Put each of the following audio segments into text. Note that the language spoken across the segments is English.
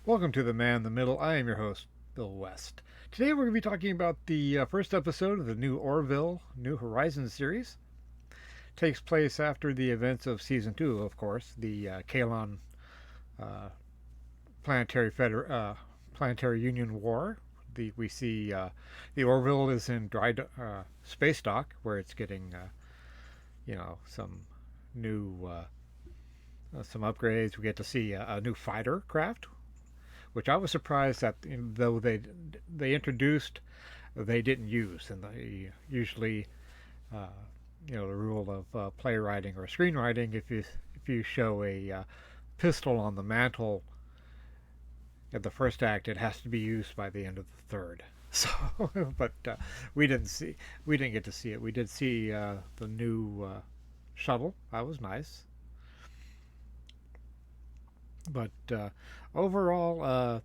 Welcome to The Man in the Middle. I am your host, Bill West. Today we're going to be talking about the first episode of the new Orville New Horizons series. It takes place after the events of Season 2, of course, the Kalon uh, Planetary Union War. We see the Orville is in space dock, where it's getting, some new some upgrades. We get to see a new fighter craft, which I was surprised that though they introduced, they didn't use. And they usually, uh, the rule of playwriting or screenwriting, if you show a pistol on the mantle at the first act, it has to be used by the end of the third. So, but we didn't get to see it. We did see the new shuttle. That was nice. But overall,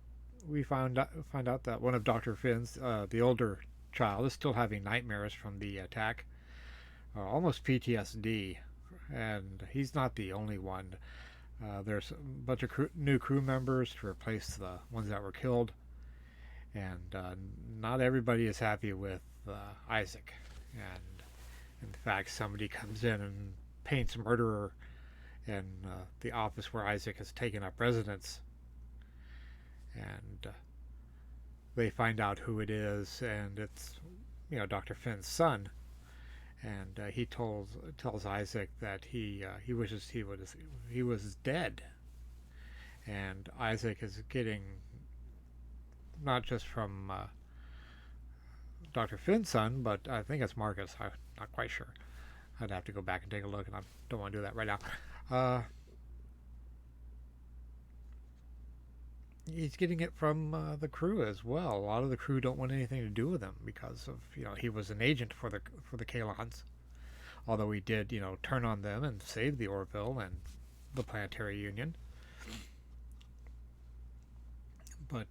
we find out that one of Dr. Finn's, the older child, is still having nightmares from the attack, almost PTSD, and he's not the only one. There's a bunch of new crew members to replace the ones that were killed, and not everybody is happy with Isaac. And in fact, somebody comes in and paints murderer in the office where Isaac has taken up residence, and they find out who it is, and it's Dr. Finn's son, and he tells Isaac that he wishes he was dead, and Isaac is getting, not just from Dr. Finn's son, but I think it's Marcus. I'm not quite sure. I'd have to go back and take a look, and I don't want to do that right now. Uh, he's getting it from the crew as well. A lot of the crew don't want anything to do with him because of he was an agent for the Kalons. Although he did turn on them and save the Orville and the Planetary Union, but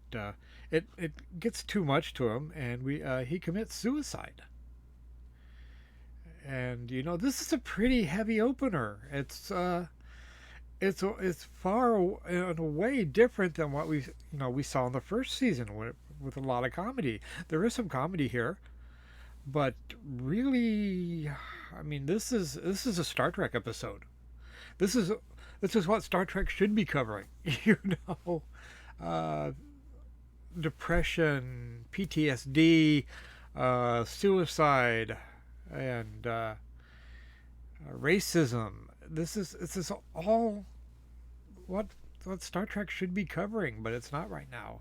it gets too much to him, and he commits suicide. And this is a pretty heavy opener. It's far and away different than what we saw in the first season with a lot of comedy. There is some comedy here, but really, I mean, this is a Star Trek episode. This is this is what Star Trek should be covering. you know, uh, Depression, PTSD, suicide, and racism. This is all what Star Trek should be covering, but it's not right now.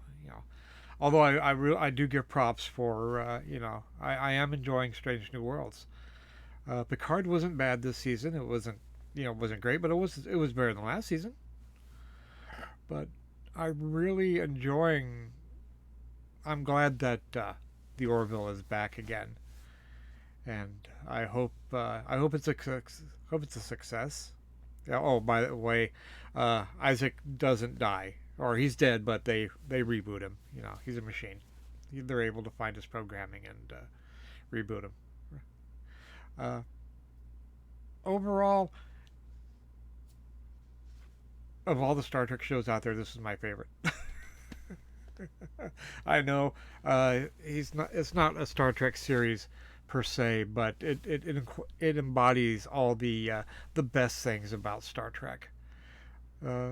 Although I do give props for I am enjoying Strange New Worlds. Picard wasn't bad this season. It wasn't great, but it was better than last season. But I'm really enjoying. I'm glad that the Orville is back again, and I hope it's a success. Yeah, oh, by the way, Isaac doesn't die, or he's dead, but they reboot him. He's a machine. They're able to find his programming and reboot him. Uh, Overall, of all the Star Trek shows out there, this is my favorite. I know he's not. It's not a Star Trek series per se, but it embodies all the best things about Star Trek. Uh,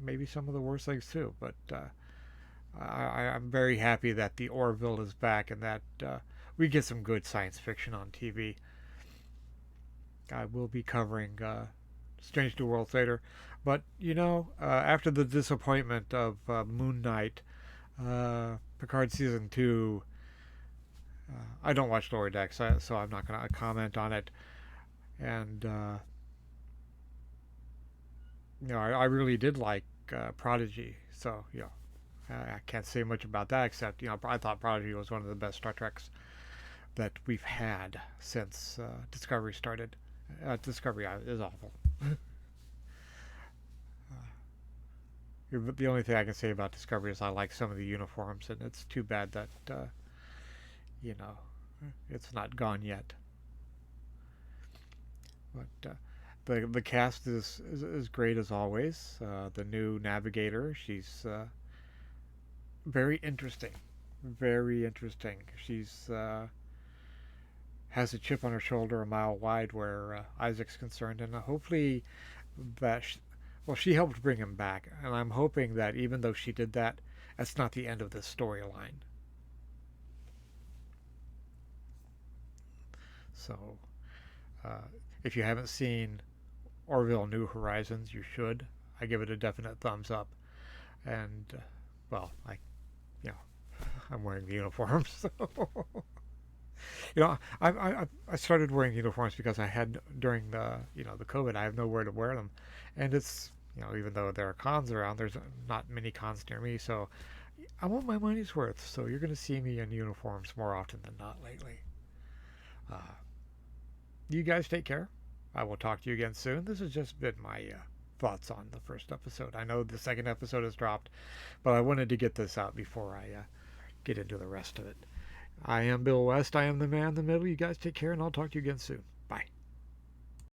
Maybe some of the worst things too, but I'm very happy that the Orville is back and that we get some good science fiction on TV. I will be covering Strange New Worlds later, but after the disappointment of Moon Knight, Picard season 2, I don't watch Lower Decks, so I'm not going to comment on it. And I really did like Prodigy, so I can't say much about that except I thought Prodigy was one of the best Star Treks that we've had since Discovery started. Discovery is awful. The only thing I can say about Discovery is I like some of the uniforms, and it's too bad that you know it's not gone yet. But the cast is great as always. The new navigator, she's very interesting. Very interesting. She's has a chip on her shoulder a mile wide where Isaac's concerned, and hopefully that well, she helped bring him back, and I'm hoping that even though she did that, that's not the end of this storyline. So, uh, if you haven't seen Orville New Horizons, you should. I give it a definite thumbs up, and well, you know, I'm wearing the uniform, so I started wearing uniforms because I had during the COVID, I have nowhere to wear them, and it's even though there are cons around, there's not many cons near me, so I want my money's worth. So you're going to see me in uniforms more often than not lately. Uh, you guys take care. I will talk to you again soon. This has just been my thoughts on the first episode. I know the second episode has dropped, but I wanted to get this out before I get into the rest of it. I am Bill West. I am the man in the middle. You guys take care, and I'll talk to you again soon. Bye.